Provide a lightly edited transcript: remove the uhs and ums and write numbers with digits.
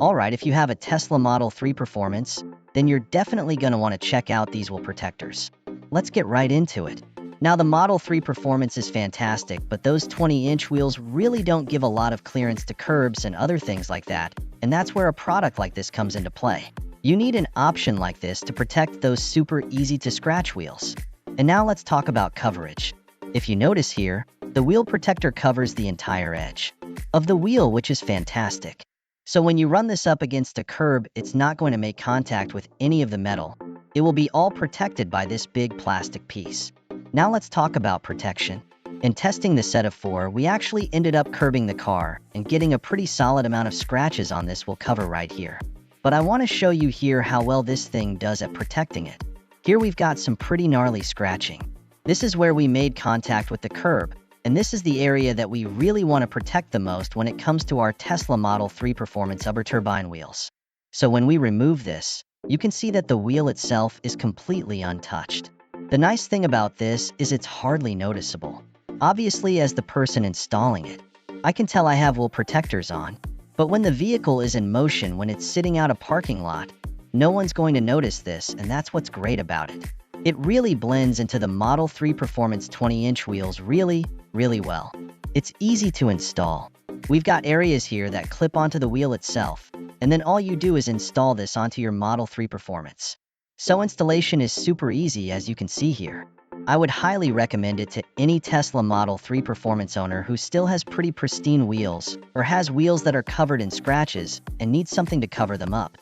Alright, if you have a Tesla Model 3 Performance, then you're definitely going to want to check out these wheel protectors. Let's get right into it. Now, the Model 3 Performance is fantastic, but those 20-inch wheels really don't give a lot of clearance to curbs and other things like that, and that's where a product like this comes into play. You need an option like this to protect those super easy-to-scratch wheels. And now let's talk about coverage. If you notice here, the wheel protector covers the entire edge of the wheel, which is fantastic. So when you run this up against a curb, it's not going to make contact with any of the metal. It will be all protected by this big plastic piece. Now let's talk about protection. In testing the set of 4, we actually ended up curbing the car and getting a pretty solid amount of scratches on this we'll cover right here. But I want to show you here how well this thing does at protecting it. Here we've got some pretty gnarly scratching. This is where we made contact with the curb, and this is the area that we really want to protect the most when it comes to our Tesla Model 3 Performance Uberturbine wheels. So when we remove this, you can see that the wheel itself is completely untouched. The nice thing about this is it's hardly noticeable. Obviously, as the person installing it, I can tell I have wheel protectors on, but when the vehicle is in motion, when it's sitting out a parking lot, no one's going to notice this, and that's what's great about it. It really blends into the Model 3 Performance 20-inch wheels really well. It's easy to install. We've got areas here that clip onto the wheel itself, and then all you do is install this onto your Model 3 Performance. So installation is super easy, as you can see here. I would highly recommend it to any Tesla Model 3 Performance owner who still has pretty pristine wheels or has wheels that are covered in scratches and needs something to cover them up.